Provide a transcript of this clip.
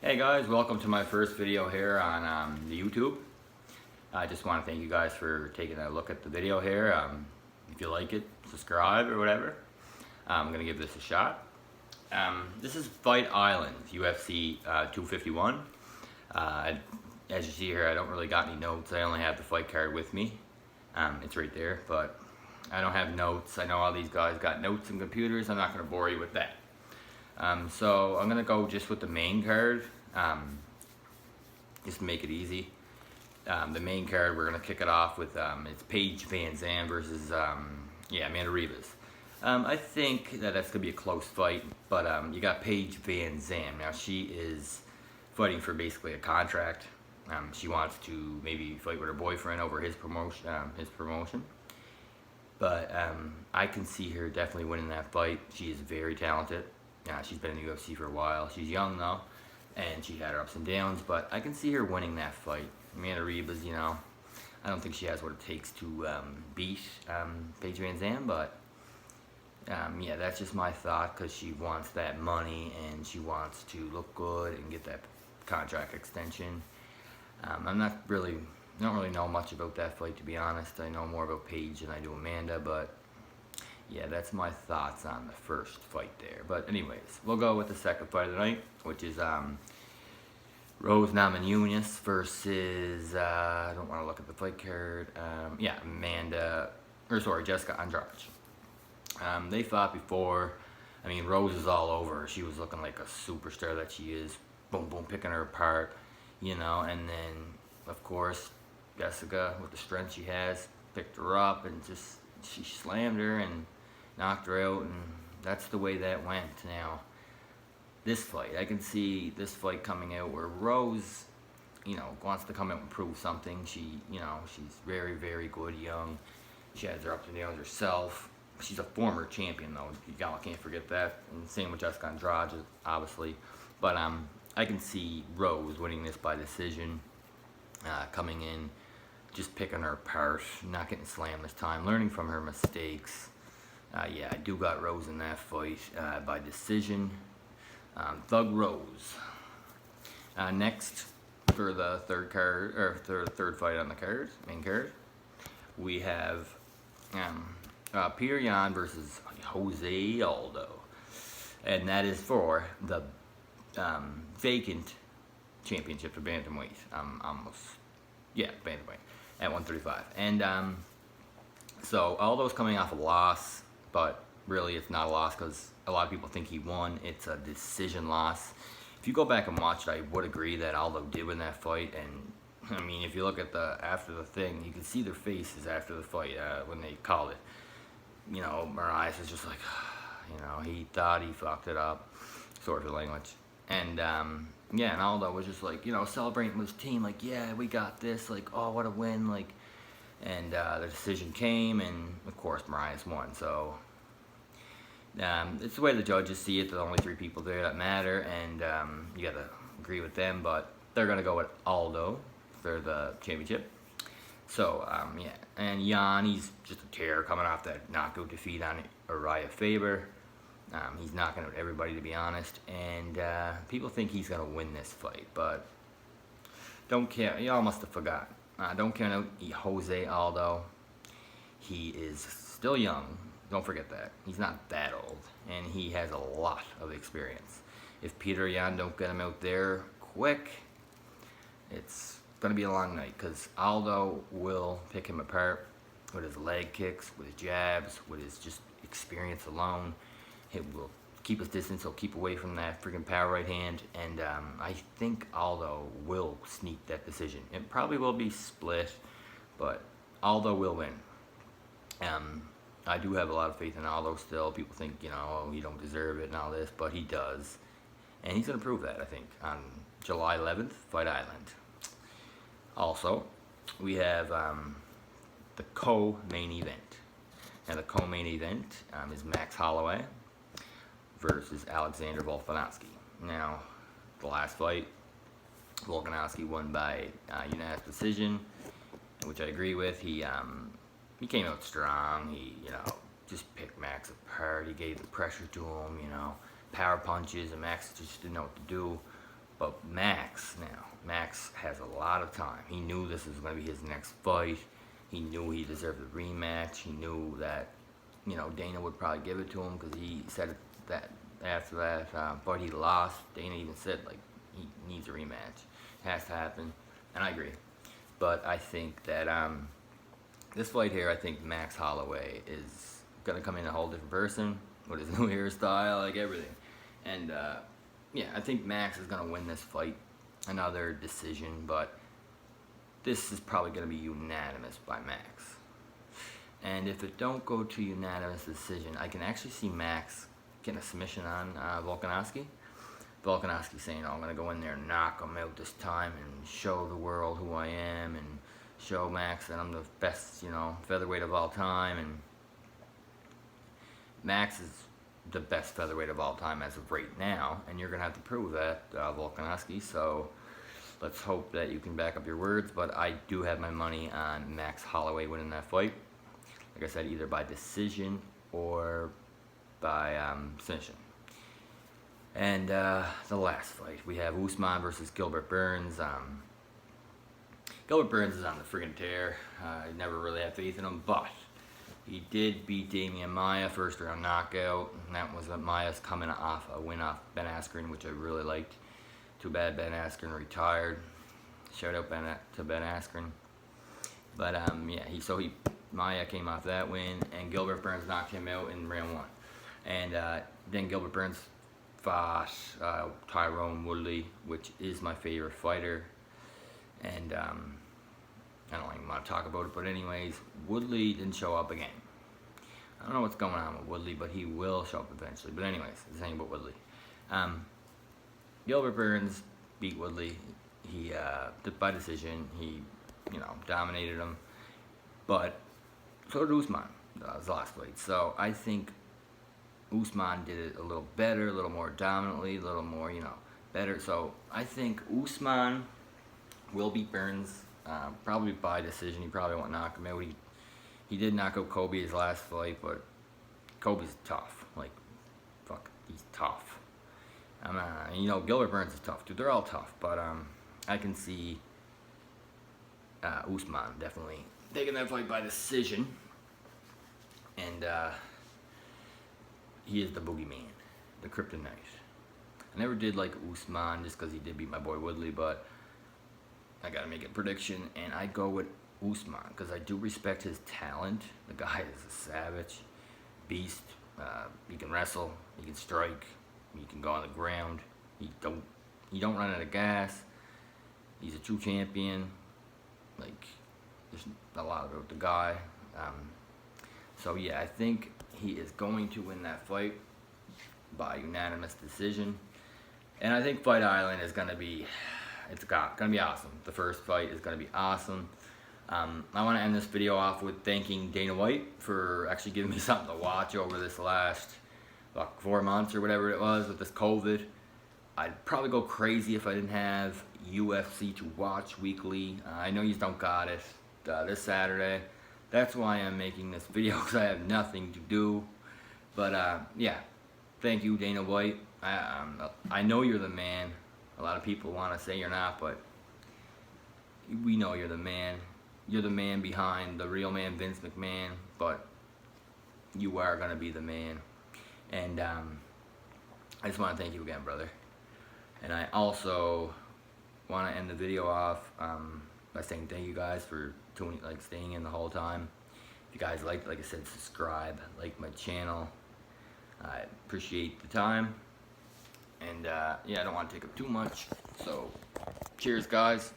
Hey guys, welcome to my first video here on the YouTube. I just want to thank you guys for taking a look at the video here. If you like it, subscribe or whatever. I'm going to give this a shot. This is Fight Island, UFC 251. As you see here, I don't really got any notes. I only have the fight card with me. It's right there, but I don't have notes. I know all these guys got notes and computers. I'm not going to bore you with that. So I'm going to go just with the main card, just to make it easy. The main card, we're going to kick it off with, it's Paige VanZant versus, Amanda Ribas. I think that that's going to be a close fight, but you got Paige VanZant. Now she is fighting for basically a contract. She wants to maybe fight with her boyfriend over his promotion. But I can see her definitely winning that fight. She is very talented. She's been in the UFC for a while. She's young though, and she had her ups and downs, but I can see her winning that fight. Amanda Ribas, I don't think she has what it takes to beat Paige VanZant, but that's just my thought, because she wants that money and she wants to look good and get that contract extension. I don't really know much about that fight, to be honest. I know more about Paige than I do Amanda, but yeah, that's my thoughts on the first fight there. But anyways, we'll go with the second fight of the night, which is Rose Namajunas versus, I don't want to look at the fight card, Jessica Andrade. They fought before. I mean, Rose is all over. She was looking like a superstar that she is. Boom, boom, picking her apart, and then, of course, Jessica, with the strength she has, picked her up and she slammed her and knocked her out, and that's the way that went. Now, this fight, I can see this fight coming out where Rose, wants to come out and prove something. She's very, very good, young. She has her ups and downs herself. She's a former champion, though. Y'all can't forget that. And same with Jessica Andrade, obviously. But I can see Rose winning this by decision, coming in, just picking her apart, not getting slammed this time, learning from her mistakes. I do got Rose in that fight by decision. Thug Rose. Next, for the third fight on the main card, we have Peter Yan versus Jose Aldo, and that is for the vacant championship for bantamweight. Bantamweight at 135, and so Aldo's coming off a loss, but really it's not a loss because a lot of people think he won. It's a decision loss. If you go back and watch it, I would agree that Aldo did win that fight, and I mean, if you look at after the thing, you can see their faces after the fight when they called it. Mariah is just like, he thought he fucked it up, sort of language. And and Aldo was just like, celebrating with his team, like, yeah, we got this, like, oh, what a win, like, and the decision came, and of course Mariah's won. So it's the way the judges see it. There's only 3 people there that matter, and you gotta agree with them, but they're gonna go with Aldo for the championship. So and Jan, he's just a terror coming off that knockout defeat on Uriah Faber. He's knocking out everybody, to be honest, and people think he's gonna win this fight, but don't care. Y'all must have forgot. Don't count out Jose Aldo. He is still young. Don't forget that. He's not that old, and he has a lot of experience. If Peter Yan don't get him out there quick, it's gonna be a long night, because Aldo will pick him apart with his leg kicks, with his jabs, with his just experience alone. He will keep his distance. He'll keep away from that freaking power right hand, and I think Aldo will sneak that decision. It probably will be split, but Aldo will win. I do have a lot of faith in Aldo still. People think, he don't deserve it and all this, but he does, and he's gonna prove that, I think, on July 11th, Fight Island. Also, we have the co-main event. Now, the co-main event is Max Holloway versus Alexander Volkanovski. Now, the last fight, Volkanovski won by unanimous decision, which I agree with. He came out strong. He, just picked Max apart. He gave the pressure to him, power punches, and Max just didn't know what to do. But Max has a lot of time. He knew this was going to be his next fight. He knew he deserved a rematch. He knew that, you know, Dana would probably give it to him because he said that after that fight he lost. Dana even said, like, he needs a rematch. It has to happen, and I agree. But I think that this fight here, I think Max Holloway is gonna come in a whole different person with his new hairstyle, like everything. And yeah, I think Max is gonna win this fight, another decision. But this is probably gonna be unanimous by Max. And if it don't go to unanimous decision, I can actually see Max getting a submission on Volkanovski. Volkanovski saying, oh, I'm going to go in there and knock him out this time and show the world who I am and show Max that I'm the best, you know, featherweight of all time. And Max is the best featherweight of all time as of right now, and you're going to have to prove that, Volkanovski. So let's hope that you can back up your words, but I do have my money on Max Holloway winning that fight. Like I said, either by decision or by submission. And the last fight, we have Usman versus Gilbert Burns. Gilbert Burns is on the friggin' tear. I never really had faith in him, but he did beat Damian Maia first round knockout. And that was Maia's coming off a win off Ben Askren, which I really liked. Too bad Ben Askren retired. Shout out to Ben Askren. But yeah, Maia came off that win, and Gilbert Burns knocked him out in round 1. And then Gilbert Burns fought Tyrone Woodley, which is my favorite fighter. And I don't even want to talk about it, but anyways, Woodley didn't show up again. I don't know what's going on with Woodley, but he will show up eventually. But anyways, the thing about Woodley. Gilbert Burns beat Woodley. He by decision. He, you know, dominated him. But so did Usman. His last fight. So I think Usman did it a little better, a little more dominantly, a little more, you know, better. So I think Usman will beat Burns, probably by decision. He probably won't knock him out. He did knock out Kobe his last fight, but Kobe's tough. Like, fuck, he's tough. You know, Gilbert Burns is tough, dude. They're all tough, but I can see Usman definitely taking that fight by decision. And he is the boogeyman, the kryptonite. I never did like Usman just because he did beat my boy Woodley, but I gotta make a prediction, and I go with Usman because I do respect his talent. The guy is a savage, beast. He can wrestle, he can strike, he can go on the ground. He don't run out of gas. He's a true champion. Like, there's a lot about the guy. So yeah, I think he is going to win that fight by unanimous decision. And I think Fight Island is gonna be awesome. The first fight is gonna be awesome. I want to end this video off with thanking Dana White for actually giving me something to watch over this last 4 months or whatever it was with this COVID. I'd probably go crazy if I didn't have UFC to watch weekly. I know you don't got it this Saturday. That's why I'm making this video, because I have nothing to do. But yeah, thank you, Dana White. I know you're the man. A lot of people want to say you're not, but we know you're the man. You're the man behind the real man, Vince McMahon, but you are going to be the man. And I just want to thank you again, brother. And I also want to end the video off by saying thank you guys for staying in the whole time. If you guys liked, like I said, subscribe, like my channel. I appreciate the time. And yeah, I don't want to take up too much. So, cheers, guys.